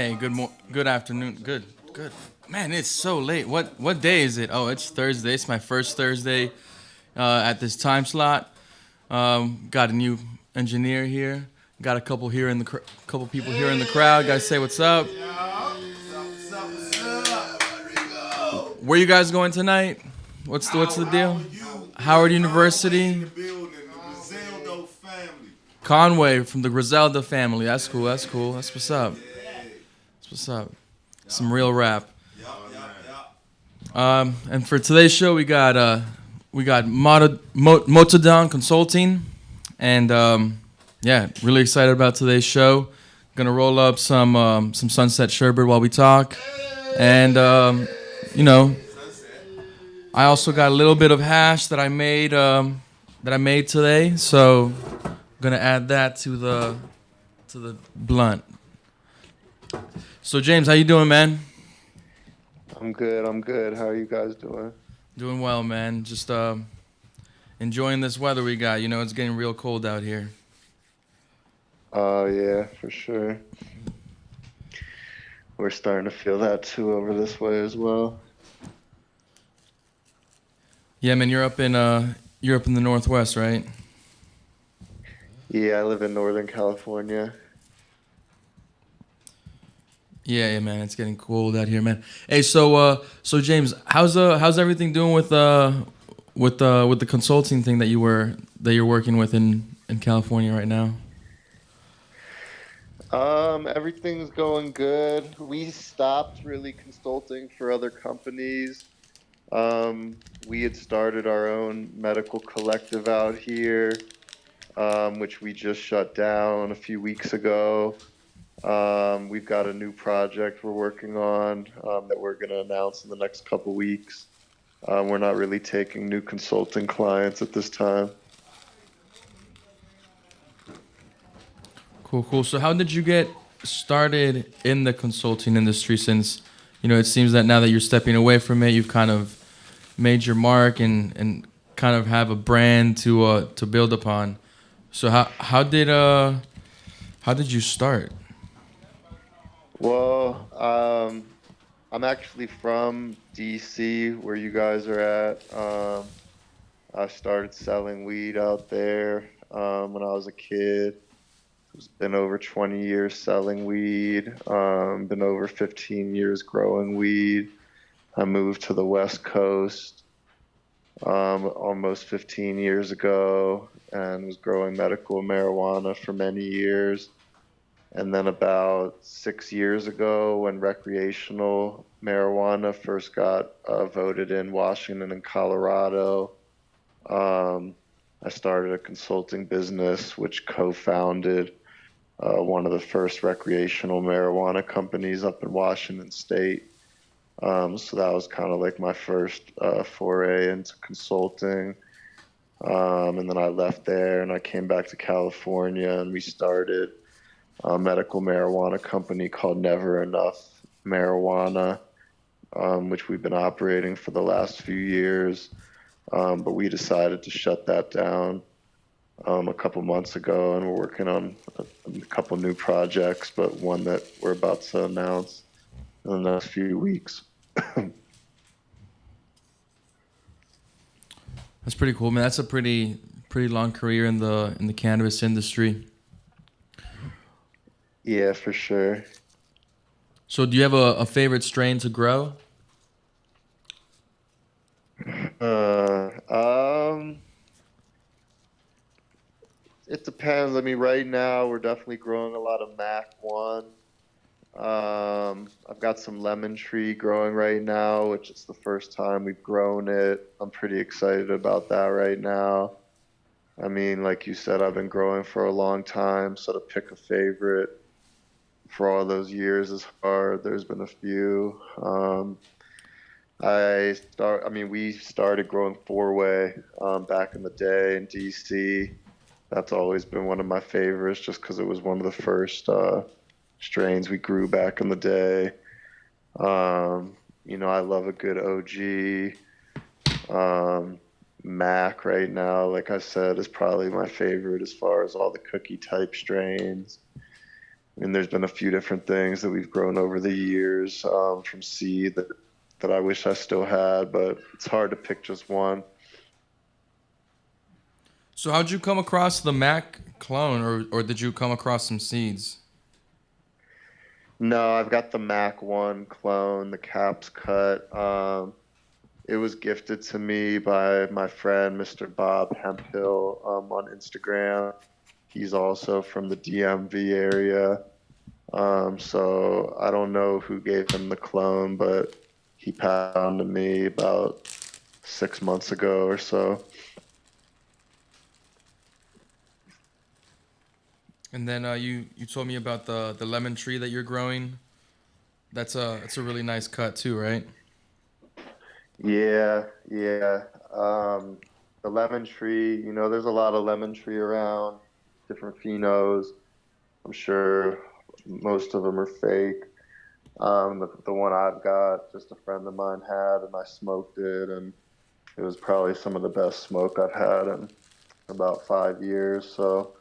Hey, good afternoon. Good. Man, it's so late. What day is it? Oh, it's Thursday. It's my first Thursday at this time slot. Got a new engineer here. Got a couple here in the couple people here in the crowd. Guys, say what's up. Where you guys going tonight? What's the deal? Howard University. Conway from the Griselda family. That's cool. That's cool. That's what's up. That's what's up. Some real rap. And for today's show, we got Motodon Consulting, and yeah, really excited about today's show. Gonna roll up some Sunset Sherbet while we talk, and you know, I also got a little bit of hash that I made today, so I'm gonna add that to the blunt. So James, how you doing, man? I'm good. I'm good. How are you guys doing? Doing well, man. Just enjoying this weather we got. It's getting real cold out here. Oh, yeah, for sure. We're starting to feel that too over this way as well. Yeah, man, you're up in the Northwest, right? Yeah, I live in Northern California. Yeah, man, it's getting cold out here, man. Hey, so James, how's everything doing with the consulting thing that you're working with in California right now? Everything's going good. We stopped really consulting for other companies. We had started our own medical collective out here, which we just shut down a few weeks ago. We've got a new project we're working on that we're going to announce in the next couple weeks. We're not really taking new consulting clients at this time. Cool, cool. So how did you get started in the consulting industry? Since it seems that now that you're stepping away from it, you've kind of made your mark and kind of have a brand to build upon. So how did you start? Well, I'm actually from DC, where you guys are at. I started selling weed out there when I was a kid. It's been over 20 years selling weed, been over 15 years growing weed. I moved to the West Coast almost 15 years ago and was growing medical marijuana for many years. And then about 6 years ago, when recreational marijuana first got voted in Washington and Colorado, um, I started a consulting business which co-founded one of the first recreational marijuana companies up in Washington State. So that was kind of like my first foray into consulting. And then I left there and I came back to California and we started a medical marijuana company called Never Enough Marijuana, which we've been operating for the last few years. But we decided to shut that down a couple months ago, and we're working on a couple new projects, but one that we're about to announce in the next few weeks. That's pretty cool, man. That's a pretty long career in the cannabis industry. Yeah, for sure. So do you have a favorite strain to grow? Uh, um, it depends. I mean, right now we're definitely growing a lot of Mac One. I've got some lemon tree growing right now, which is the first time we've grown it. I'm pretty excited about that right now. I mean, like you said, I've been growing for a long time, so to pick a favorite for all those years is hard. There's been a few. I mean, we started growing four-way back in the day in DC. That's always been one of my favorites, just because it was one of the first strains we grew back in the day. I love a good OG. Um, Mac right now, like I said, is probably my favorite as far as all the cookie type strains. mean, there's been a few different things that we've grown over the years from seed that I wish I still had, but it's hard to pick just one. So how'd you come across the Mac clone, or did you come across some seeds? No, I've got the Mac 1 clone, the caps cut. It was gifted to me by my friend, Mr. Bob Hemphill, on Instagram. He's also from the DMV area. So I don't know who gave him the clone, but he passed on to me about 6 months ago or so. And then you told me about the lemon tree that you're growing. That's a really nice cut too, right? Yeah, yeah. The lemon tree, there's a lot of lemon tree around, different phenos. I'm sure most of them are fake. The one I've got, just a friend of mine had, and I smoked it, and it was probably some of the best smoke I've had in about 5 years. So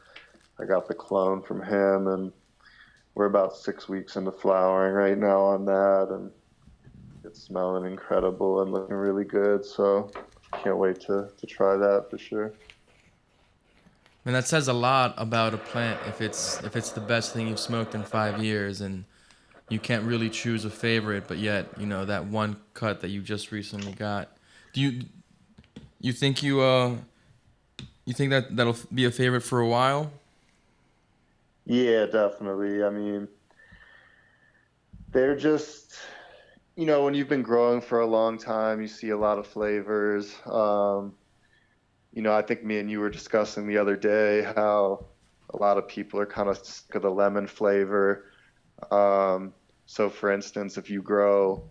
I got the clone from him, and we're about 6 weeks into flowering right now on that, and it's smelling incredible and looking really good. So can't wait to try that for sure. And that says a lot about a plant if it's the best thing you've smoked in 5 years, and you can't really choose a favorite, but yet that one cut that you just recently got. Do you think you think that that'll be a favorite for a while? Yeah, definitely. I mean, they're just, when you've been growing for a long time, you see a lot of flavors. I think me and you were discussing the other day how a lot of people are kind of sick of the lemon flavor. So, for instance, if you grow,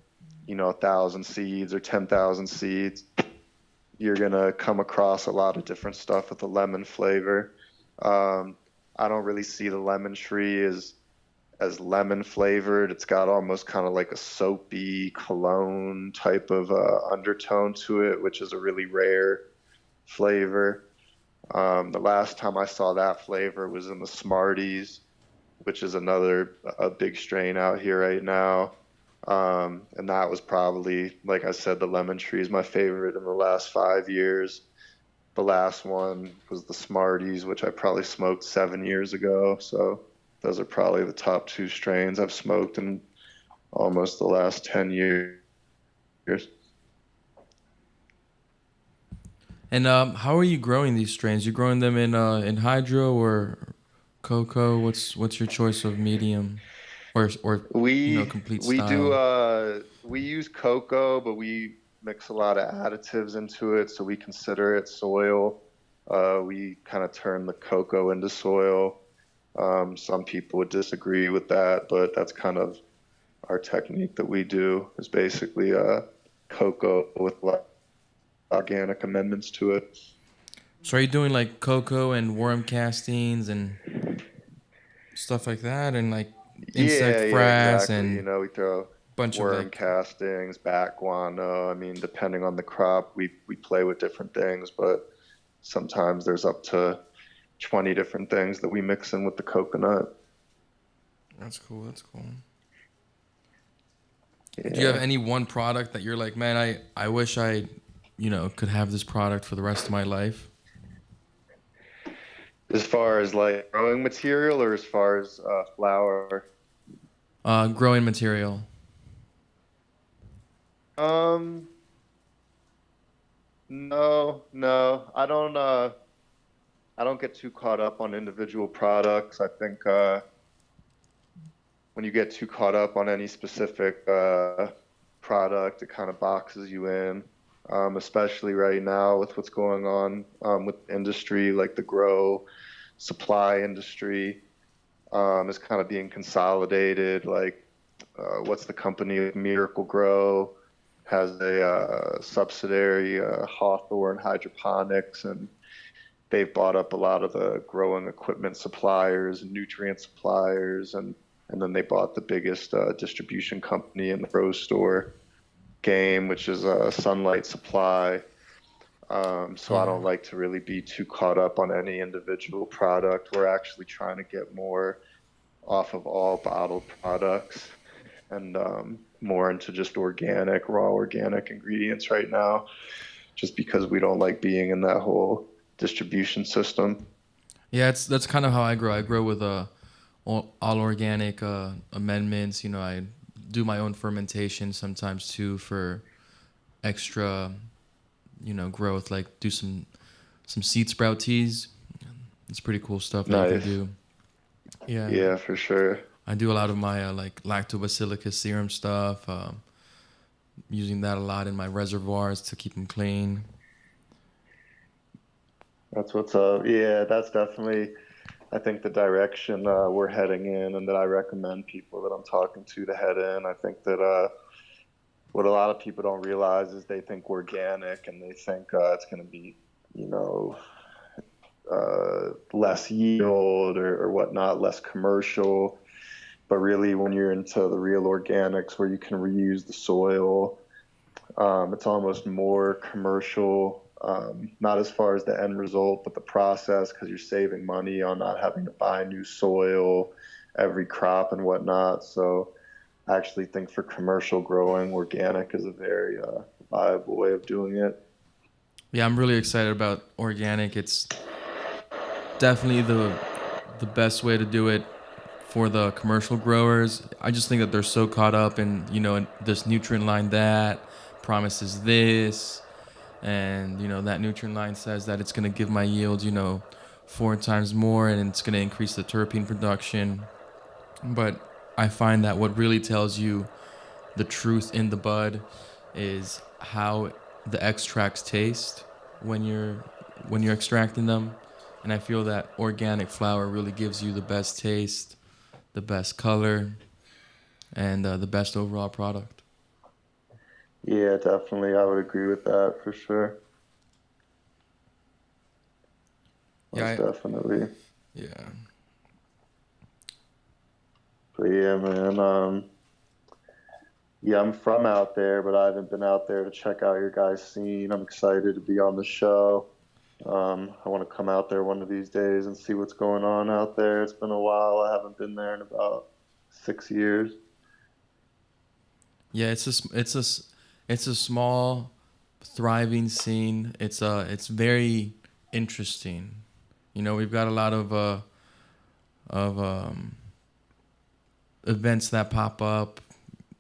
1,000 seeds or 10,000 seeds, you're gonna come across a lot of different stuff with the lemon flavor. Um, I don't really see the lemon tree as lemon flavored. It's got almost kind of like a soapy cologne type of undertone to it, which is a really rare flavor. The last time I saw that flavor was in the Smarties, which is another a big strain out here right now. And that was probably, like I said, the lemon tree is my favorite in the last 5 years. The last one was the Smarties, which I probably smoked 7 years ago. So those are probably the top two strains I've smoked in almost the last 10 years. And how are you growing these strains? You growing them in hydro or cocoa? What's your choice of medium, or We complete we do style? we use cocoa, but we mix a lot of additives into it, so we consider it soil. We kind of turn the cocoa into soil. Some people would disagree with that, but that's kind of our technique that we do is basically cocoa with organic amendments to it. So are you doing like cocoa and worm castings and stuff like that, and like insect Yeah, frass exactly. and We throw bunch of worm like castings, bat guano. I mean, depending on the crop, we play with different things, but sometimes there's up to 20 different things that we mix in with the coconut. that's cool. That's cool. Do you have Yeah. any one product that you're like, man, I wish I could have this product for the rest of my life? As far as like growing material or as far as flower? Growing material. Um, no, no. I don't get too caught up on individual products. I think when you get too caught up on any specific product, it kind of boxes you in. Especially right now with what's going on with industry, like the grow supply industry is kind of being consolidated. Like, what's the company? Miracle Grow has a subsidiary, Hawthorne Hydroponics, and they've bought up a lot of the growing equipment suppliers and nutrient suppliers, and then they bought the biggest distribution company in the grow store game, which is Sunlight Supply. So I Yeah. don't like to really be too caught up on any individual product. We're actually trying to get more off of all bottled products and more into just organic, raw organic ingredients right now, just because we don't like being in that whole distribution system. Yeah, that's kind of how I grow. I grow with all organic amendments. You know, I do my own fermentation sometimes too for extra, growth. Like do some seed sprout teas. It's pretty cool stuff that you can Nice. do. Yeah, Yeah, for sure. I do a lot of my like lactobacillus serum stuff. Using that a lot in my reservoirs to keep them clean. That's what's up. Yeah, that's definitely, I think, the direction we're heading in, and that I recommend people that I'm talking to head in. I think that what a lot of people don't realize is they think organic and they think it's going to be, you know, less yield or whatnot, less commercial. But really, when you're into the real organics where you can reuse the soil, it's almost more commercial, not as far as the end result, but the process, because you're saving money on not having to buy new soil every crop and whatnot. So I actually think for commercial growing, organic is a very viable way of doing it. Yeah, I'm really excited about organic. It's definitely the best way to do it for the commercial growers. I just think that they're so caught up in, in this nutrient line that promises this, and that nutrient line says that it's going to give my yield, 4 times more, and it's going to increase the terpene production. But I find that what really tells you the truth in the bud is how the extracts taste when you're extracting them. And I feel that organic flour really gives you the best taste, the best color, and the best overall product. Yeah, definitely. I would agree with that for sure. Yeah, Most definitely. yeah, But yeah, man. Yeah, I'm from out there, but I haven't been out there to check out your guys' scene. I'm excited to be on the show. I want to come out there one of these days and see what's going on out there. It's been a while. I haven't been there in about 6 years. yeah. It's a small, thriving scene. It's very interesting. We've got a lot of events that pop up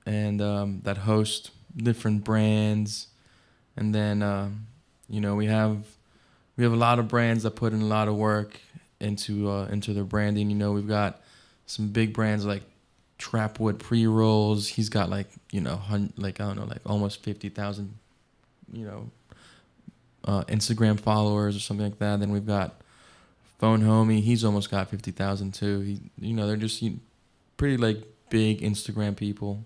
and that host different brands, and then we have a lot of brands that put in a lot of work into their branding. We've got some big brands like Trapwood Pre Rolls. He's got like like I don't know, like almost 50,000 you know Instagram followers or something like that. Then we've got Phone Homie. He's almost got 50,000 too. They're just pretty like big Instagram people.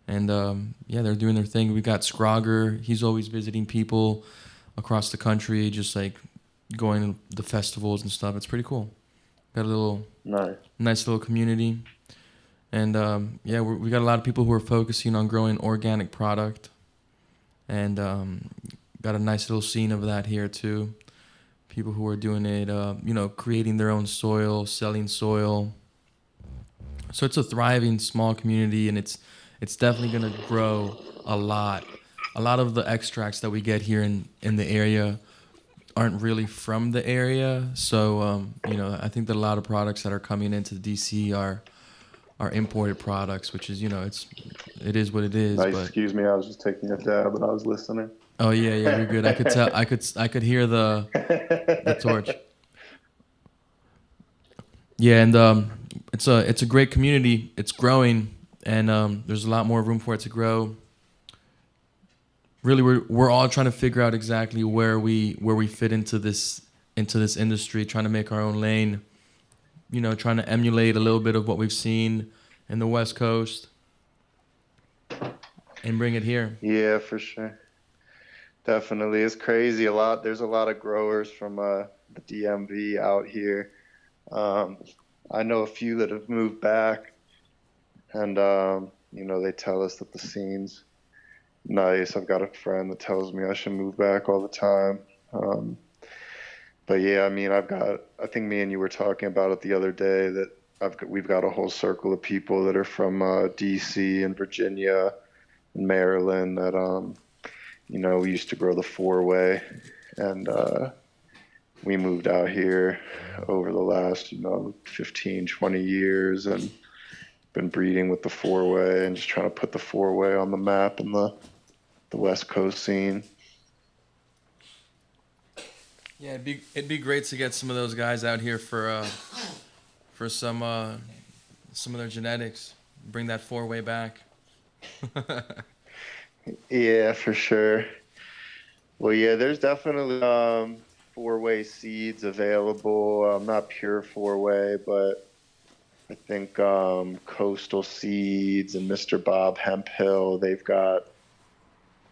And yeah, they're doing their thing. We got Scrogger. He's always visiting people across the country, just like going to the festivals and stuff. It's pretty cool. Got a little Nice. nice little community, and yeah, we got a lot of people who are focusing on growing organic product, and got a nice little scene of that here too. People who are doing it, creating their own soil, selling soil. So it's a thriving small community, and it's definitely gonna grow a lot. A lot of the extracts that we get here in the area aren't really from the area, so I think that a lot of products that are coming into DC are imported products, which is it is what it is. Nice. But Excuse me. I was just taking a dab, but I was listening. oh yeah, yeah, you're good. I could tell. I could hear the torch. Yeah, and it's a great community. It's growing, and there's a lot more room for it to grow. Really, we're all trying to figure out exactly where we fit into this industry, trying to make our own lane. Trying to emulate a little bit of what we've seen in the West Coast and bring it here. Yeah, for sure. Definitely. It's crazy. There's a lot of growers from the DMV out here. Um, I know a few that have moved back, and they tell us that the scene's nice. I've got a friend that tells me I should move back all the time. Um, but yeah, I mean, I think me and you were talking about it the other day that we've got a whole circle of people that are from DC and Virginia and Maryland that we used to grow the four-way, and we moved out here over the last 15, 20 years, and been breeding with the four-way and just trying to put the four-way on the map in the West Coast scene. Yeah, it'd be great to get some of those guys out here for some of their genetics. Bring that four-way back. Yeah, for sure. Well, yeah, there's definitely four-way seeds available. Not pure four-way, but I think Coastal Seeds and Mr. Bob Hemp Hill, they've got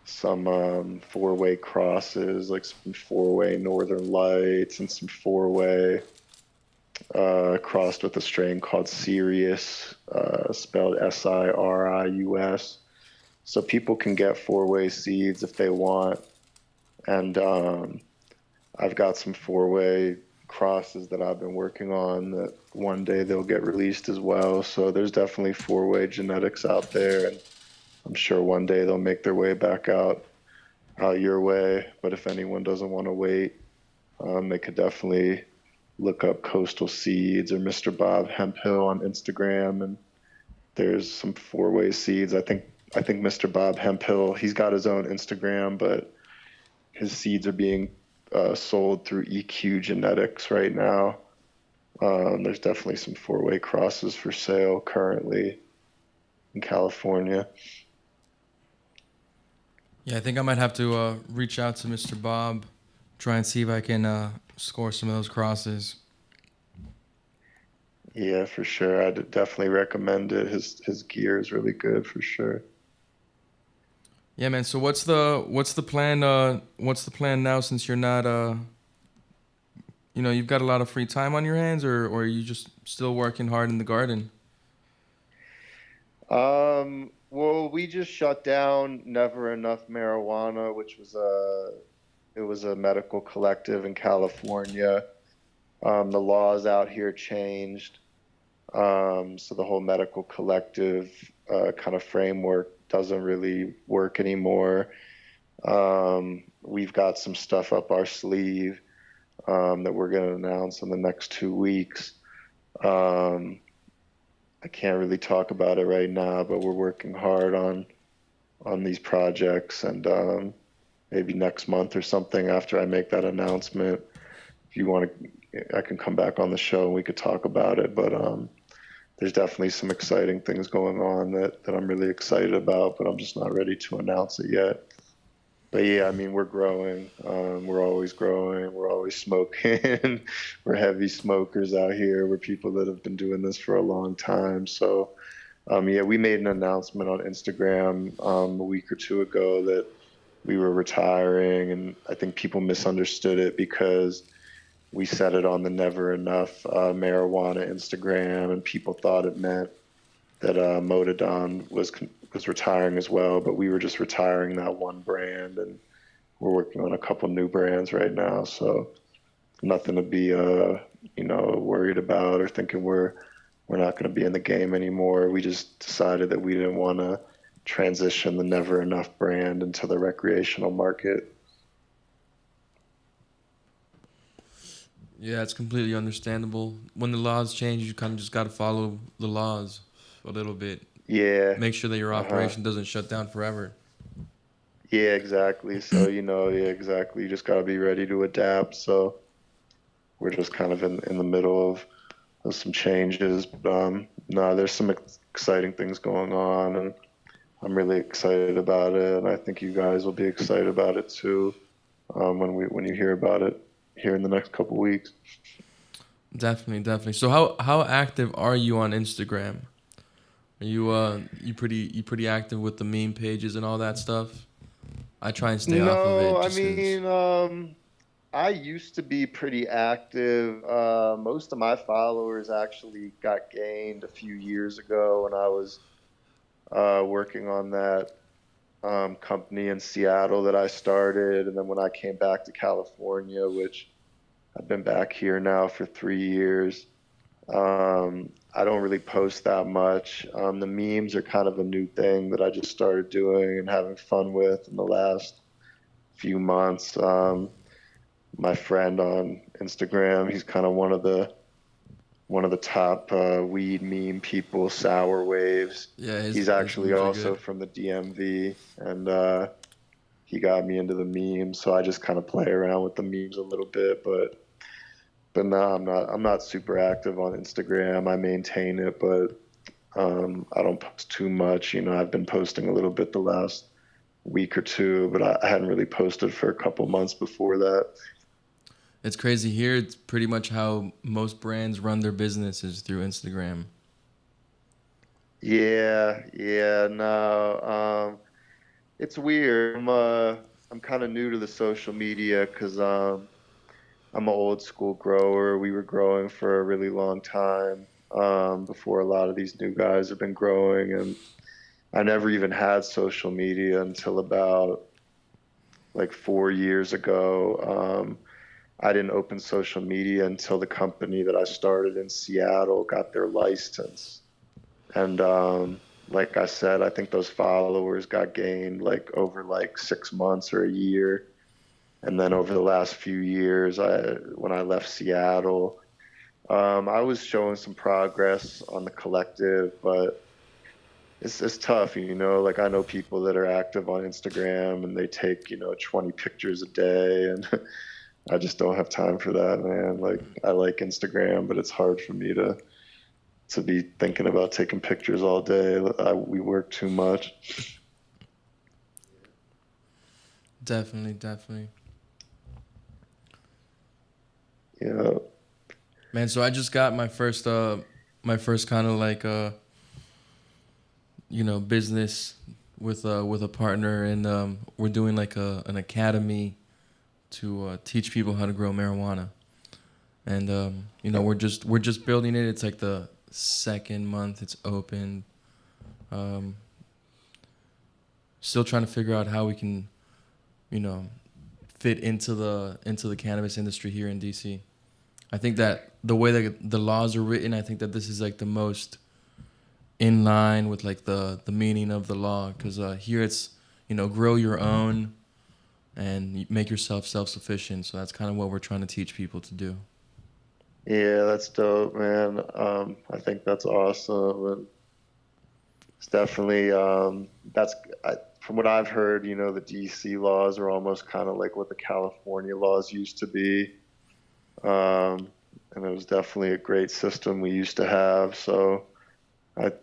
some four-way crosses, like some four-way Northern Lights and some four-way crossed with a strain called Sirius, spelled Sirius. So people can get four-way seeds if they want. And I've got some four-way crosses that I've been working on that one day they'll get released as well. So there's definitely four-way genetics out there, and I'm sure one day they'll make their way back out your way. But if anyone doesn't want to wait, they could definitely look up Coastal Seeds or Mr. Bob Hemp Hill on Instagram, and there's some four-way seeds. I think Mr. Bob Hemp Hill, he's got his own Instagram, but his seeds are being sold through EQ Genetics right now. There's definitely some four-way crosses for sale currently in California. Yeah, I think I might have to reach out to Mr. Bob, try and see if I can score some of those crosses. Yeah, for sure. I'd definitely recommend it. His gear is really good for sure. Yeah, man. So what's the plan? What's the plan now? Since you're not, you've got a lot of free time on your hands, or are you just still working hard in the garden? Well, we just shut down Never Enough Marijuana, which was a medical collective in California. The laws out here changed, so the whole medical collective kind of framework doesn't really work anymore. We've got some stuff up our sleeve that we're going to announce in the next 2 weeks. I can't really talk about it right now, but we're working hard on these projects, and maybe next month or something after I make that announcement, if you want to, I can come back on the show and we could talk about it. But there's definitely some exciting things going on that I'm really excited about, but I'm just not ready to announce it yet. But yeah, I mean, we're growing. We're always growing. We're always smoking. We're heavy smokers out here. We're people that have been doing this for a long time. So yeah, we made an announcement on Instagram a week or two ago that we were retiring, and I think people misunderstood it because we said it on the Never Enough Marijuana Instagram, and people thought it meant that Motodon was retiring as well, but we were just retiring that one brand, and we're working on a couple new brands right now. So nothing to be worried about or thinking we're not going to be in the game anymore. We just decided that we didn't want to transition the Never Enough brand into the recreational market. Yeah, it's completely understandable. When the laws change, you kind of just got to follow the laws a little bit. Yeah. Make sure that your operation doesn't shut down forever. Yeah, exactly. So, yeah, exactly. You just got to be ready to adapt. So we're just kind of in the middle of some changes. But no, there's some exciting things going on, and I'm really excited about it. And I think you guys will be excited about it too when you hear about it here in the next couple weeks. Definitely. So how active are you on Instagram? Are you pretty active with the meme pages and all that stuff? I try and stay off of No, it I just 'cause. mean, I used to be pretty active. Most of my followers actually got gained a few years ago when I was working on that company in Seattle that I started. And then when I came back to California, which I've been back here now for 3 years, I don't really post that much. The memes are kind of a new thing that I just started doing and having fun with in the last few months. My friend on Instagram, he's kind of one of the top weed meme people, Sour Waves. Yeah, He's his actually memes are also good. from the DMV, and he got me into the memes. So I just kind of play around with the memes a little bit, but no, I'm not super active on Instagram. I maintain it, but I don't post too much. I've been posting a little bit the last week or two, but I hadn't really posted for a couple months before that. It's crazy here. It's pretty much how most brands run their businesses through Instagram. Yeah, yeah, no. It's weird. I'm kind of new to the social media because I'm an old school grower. We were growing for a really long time before a lot of these new guys have been growing, and I never even had social media until about like 4 years ago. I didn't open social media until the company that I started in Seattle got their license. And like I said, I think those followers got gained like over like 6 months or a year. And then over the last few years, when I left Seattle, I was showing some progress on the collective, but it's tough, Like I know people that are active on Instagram and they take 20 pictures a day, and I just don't have time for that, man. Like I like Instagram, but it's hard for me to be thinking about taking pictures all day. We work too much. Definitely, definitely. Yeah. Man, so I just got my first kind of like business with a partner, and we're doing like an academy to teach people how to grow marijuana. And we're just building it. It's like the second month it's open. Um, Still trying to figure out how we can, you know, fit into the cannabis industry here in DC. I think that the way that the laws are written, I think that this is like the most in line with like the meaning of the law, because here it's grow your own and make yourself self-sufficient. So that's kind of what we're trying to teach people to do. Yeah, that's dope, man. I think that's awesome. And it's definitely from what I've heard, the DC laws are almost kind of like what the California laws used to be. Um, and it was definitely a great system we used to have. So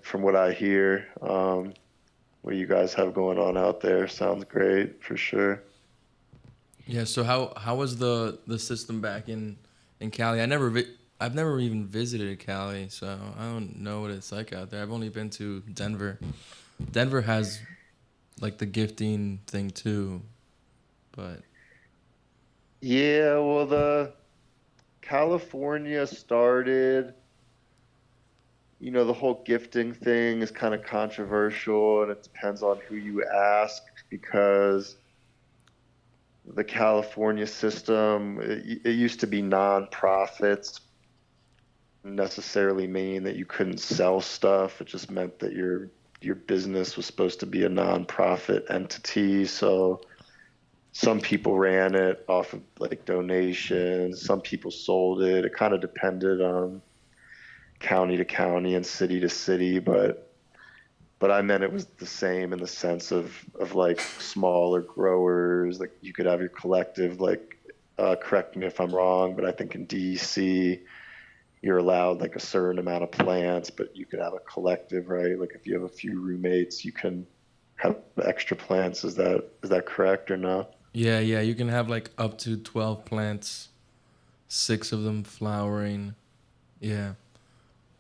from what I hear, what you guys have going on out there sounds great for sure. Yeah. So how was the system back in Cali? I've never even visited Cali, so I don't know what it's like out there. I've only been to Denver. Denver has like the gifting thing too, but Yeah, well, the California started, the whole gifting thing is kind of controversial and it depends on who you ask because the California system, it used to be nonprofits, necessarily mean that you couldn't sell stuff. It just meant that your business was supposed to be a nonprofit entity. So some people ran it off of like donations, some people sold it. It kind of depended on county to county and city to city, but I meant it was the same in the sense of like smaller growers, like you could have your collective, like correct me if I'm wrong, but I think in DC you're allowed like a certain amount of plants, but you could have a collective, right? Like if you have a few roommates, you can have extra plants. Is that correct or no? yeah, you can have like up to 12 plants, six of them flowering. Yeah,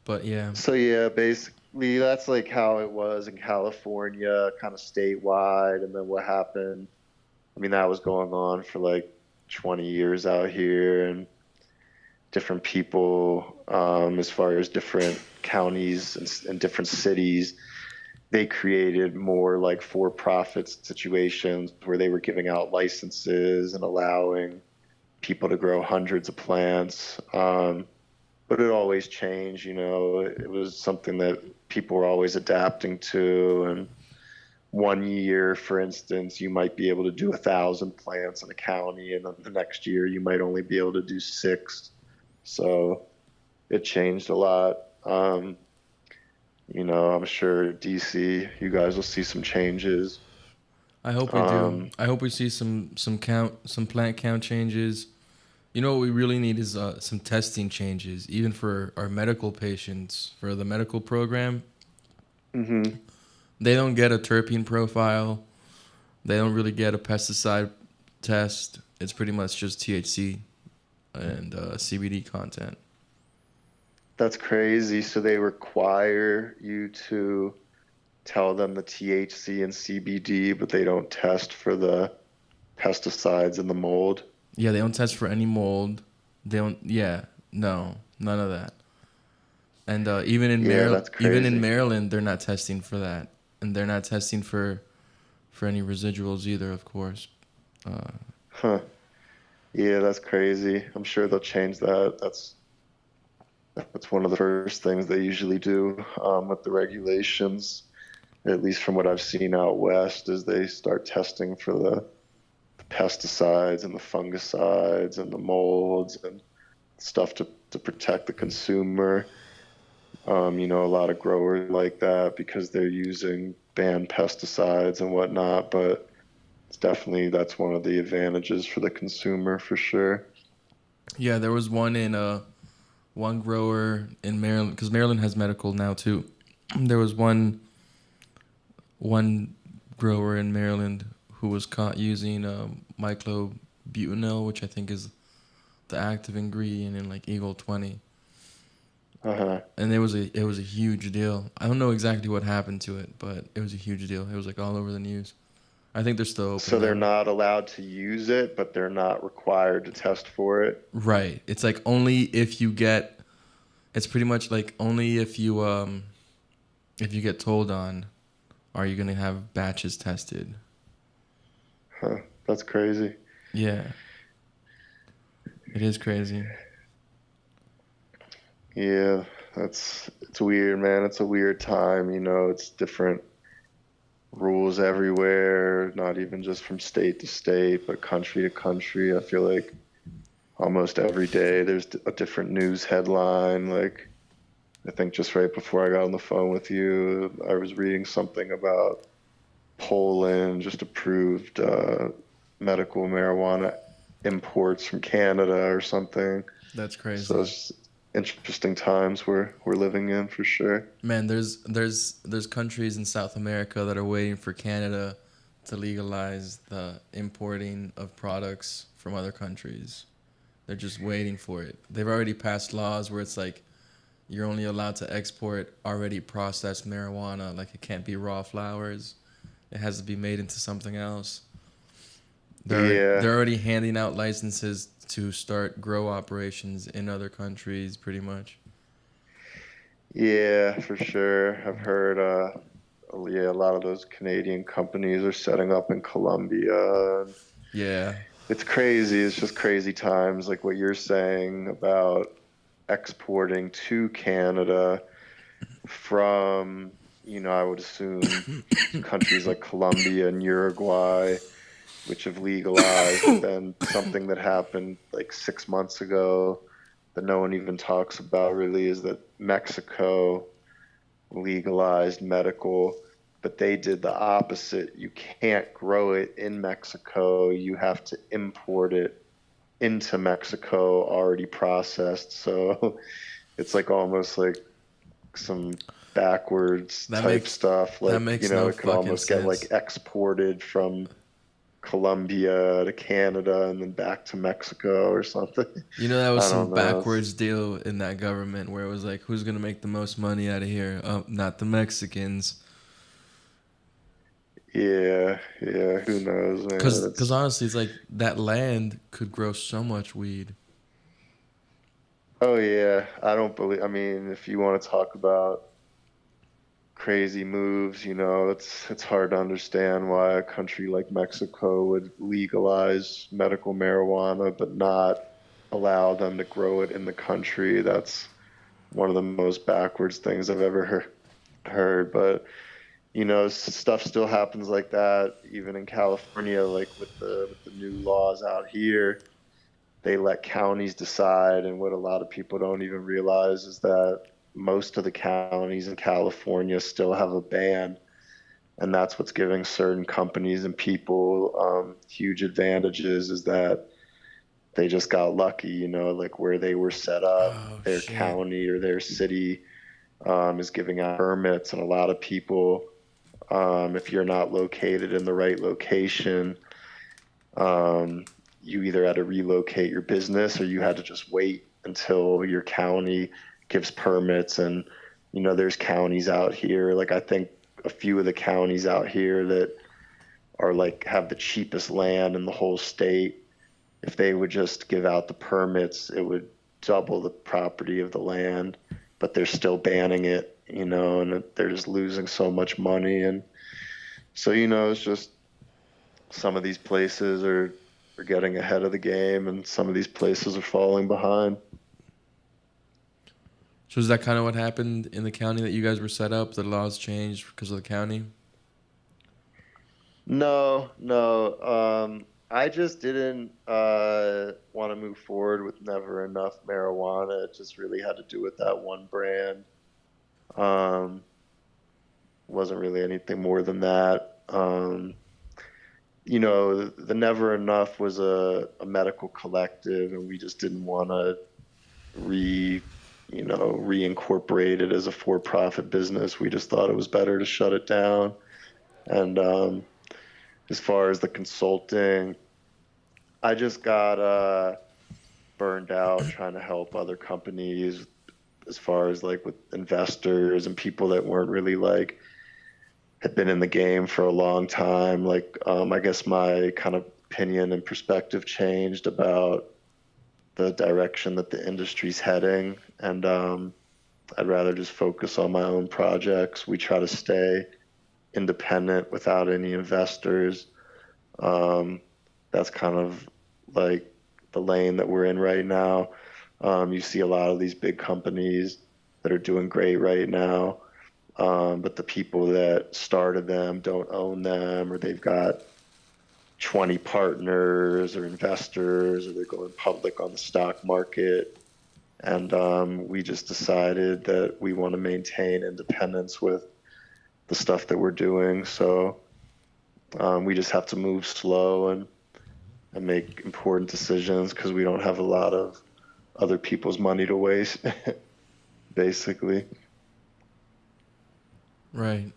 but yeah, So yeah, basically that's like how it was in California, kind of statewide. And then what happened? I mean, that was going on for like 20 years out here, and different people, as far as different counties and different cities, they created more like for-profit situations where they were giving out licenses and allowing people to grow hundreds of plants. but it always changed. It was something that people were always adapting to. And one year, for instance, you might be able to do 1,000 plants in a county, and then the next year you might only be able to do six. So it changed a lot. I'm sure DC, you guys will see some changes. I hope we do. I hope we see some plant count changes. You know what we really need is some testing changes, even for our medical patients for the medical program. Hmm. They don't get a terpene profile. They don't really get a pesticide test. It's pretty much just THC and CBD content. That's crazy. So they require you to tell them the THC and CBD, but they don't test for the pesticides and the mold. Yeah, they don't test for any mold. They don't. Yeah, no, none of that. And Yeah, that's even in crazy. Maryland, they're not testing for that, and they're not testing for any residuals either, of course. Huh. Yeah, that's crazy. I'm sure they'll change that. That's one of the first things they usually do with the regulations, at least from what I've seen out west, is they start testing for the pesticides and the fungicides and the molds and stuff to protect the consumer. A lot of growers like that because they're using banned pesticides and whatnot, but that's one of the advantages for the consumer for sure. Yeah, there was one grower in Maryland, because Maryland has medical now too. There was one grower in Maryland who was caught using myclobutanil, which I think is the active ingredient in like Eagle 20. Uh-huh. And it was a huge deal. I don't know exactly what happened to it, but it was a huge deal. It was like all over the news. I think they're still open So they're though. not allowed to use it, but they're not required to test for it. Right. It's like only if you get. It's pretty much like only if you get told on, are you gonna have batches tested? Huh. That's crazy. Yeah, it is crazy. Yeah, it's weird, man. It's a weird time, it's different rules everywhere, not even just from state to state, but country to country. I feel like almost every day there's a different news headline. Like, I think just right before I got on the phone with you, I was reading something about Poland just approved medical marijuana imports from Canada or something. That's So crazy. it's interesting times we're living in for sure. Man, there's countries in South America that are waiting for Canada to legalize the importing of products from other countries. They're just waiting for it. They've already passed laws where it's like you're only allowed to export already processed marijuana. Like it can't be raw flowers. It has to be made into something else. Yeah, They're already handing out licenses to start grow operations in other countries, pretty much. yeah, for sure. I've heard, yeah, a lot of those Canadian companies are setting up in Colombia. Yeah, It's crazy. It's just crazy times, like what you're saying about exporting to Canada from, I would assume countries like Colombia and Uruguay, which have legalized, but then something that happened like 6 months ago that no one even talks about really is that Mexico legalized medical, but they did the opposite. You can't grow it in Mexico. You have to import it into Mexico already processed. So it's like almost like some backwards that type makes stuff. that Like, makes no it could fucking almost get like sense. exported from Colombia to Canada and then back to Mexico or something. You know, that was I some don't know. backwards deal in that government where it was like, who's gonna make the most money out of here? Oh, not the Mexicans. Yeah, yeah, who knows, man? Cause honestly, it's like that land could grow so much weed. Oh yeah, I mean, if you want to talk about crazy moves, it's hard to understand why a country like Mexico would legalize medical marijuana but not allow them to grow it in the country. That's one of the most backwards things I've ever heard. But stuff still happens like that even in California, like with the new laws out here. They let counties decide, and what a lot of people don't even realize is that most of the counties in California still have a ban, and that's what's giving certain companies and people huge advantages, is that they just got lucky, like where they were set up, Oh their shit. county or their city is giving out permits, and a lot of people, if you're not located in the right location, um, you either had to relocate your business or you had to just wait until your county gives permits. And, there's counties out here, like I think a few of the counties out here that are like have the cheapest land in the whole state. If they would just give out the permits, it would double the property of the land, but they're still banning it, and they're just losing so much money. And so, it's just some of these places are getting ahead of the game, and some of these places are falling behind. So is that kind of what happened in the county that you guys were set up? The laws changed because of the county? No, no. I just didn't want to move forward with Never Enough Marijuana. It just really had to do with that one brand. Um, wasn't really anything more than that. The Never Enough was a medical collective, and we just didn't want to re, reincorporate it as a for-profit business. We just thought it was better to shut it down. And as far as the consulting, I just got burned out trying to help other companies as far as like with investors and people that weren't really like had been in the game for a long time. Like, I guess my kind of opinion and perspective changed about the direction that the industry's heading. And I'd rather just focus on my own projects. We try to stay independent without any investors. Um, that's kind of like the lane that we're in right now. You see a lot of these big companies that are doing great right now, but the people that started them don't own them, or they've got 20 partners or investors, or they're going public on the stock market. And we just decided that we want to maintain independence with the stuff that we're doing. So we just have to move slow and make important decisions because we don't have a lot of other people's money to waste, basically. Right.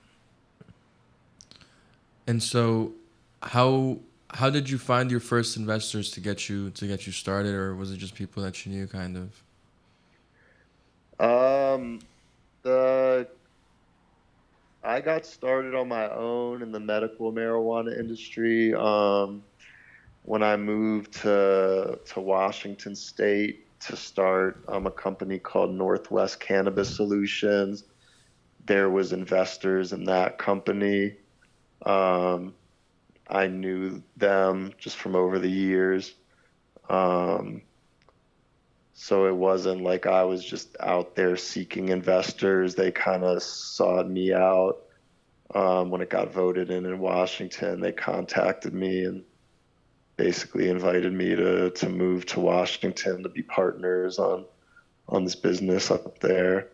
And so how how did you find your first investors to get you started, or was it just people that you knew kind of? Um, the I got started on my own in the medical marijuana industry when I moved to Washington State to start a company called Northwest Cannabis Solutions. There was investors in that company. Um, I knew them just from over the years. Um, so it wasn't like I was just out there seeking investors. They kind of sought me out when it got voted in Washington. They contacted me and basically invited me to move to Washington to be partners on this business up there.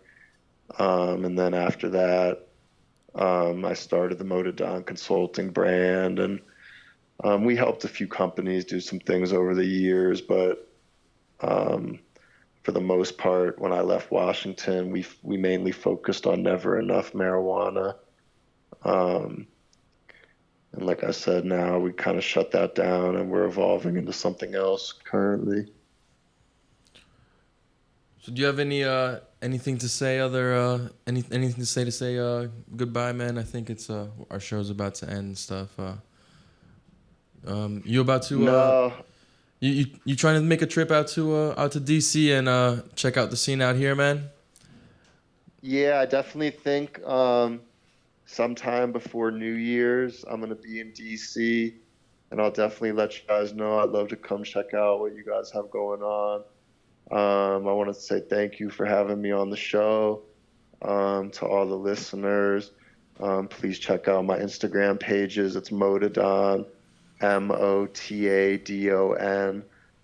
And then after that, I started the Motodon Consulting brand, and we helped a few companies do some things over the years. But um, for the most part, when I left Washington, we mainly focused on Never Enough Marijuana. Um, and like I said, now we kind of shut that down, and we're evolving into something else currently. So do you have anything to say anything to say goodbye, man? I think it's our show's about to end and stuff. You about to No, you trying to make a trip out to DC and check out the scene out here, man? yeah, I definitely think sometime before New Year's, I'm gonna be in DC, and I'll definitely let you guys know. I'd love to come check out what you guys have going on. I want to say thank you for having me on the show. To all the listeners, please check out my Instagram pages. It's Motadon, Motadon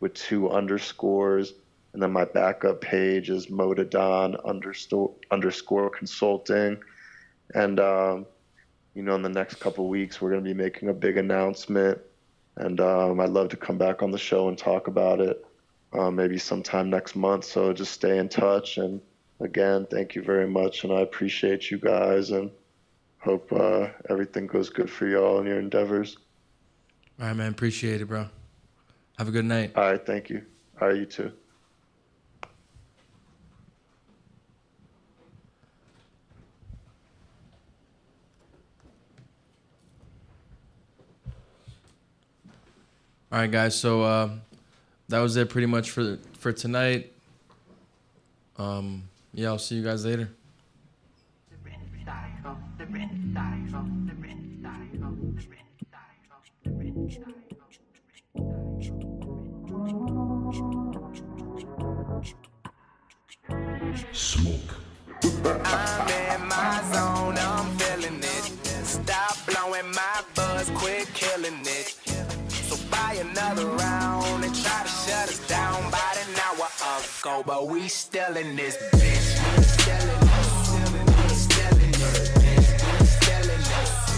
with 2 underscores. And then my backup page is Motadon underscore consulting. And, you know, in the next couple weeks, we're going to be making a big announcement. And I'd love to come back on the show and talk about it maybe sometime next month. So just stay in touch. And again, thank you very much. And I appreciate you guys and hope everything goes good for y'all in your endeavors. All right, man. Appreciate it, bro. Have a good night. All right, thank you. All right, you too. All right, guys. So that was it pretty much for tonight. Yeah, I'll see you guys later. Smoke. I'm in my zone, I'm feeling it. Stop blowing my buzz, quit killing it. So buy another round and try to shut us down about an hour ago, but we still in this bitch. We still in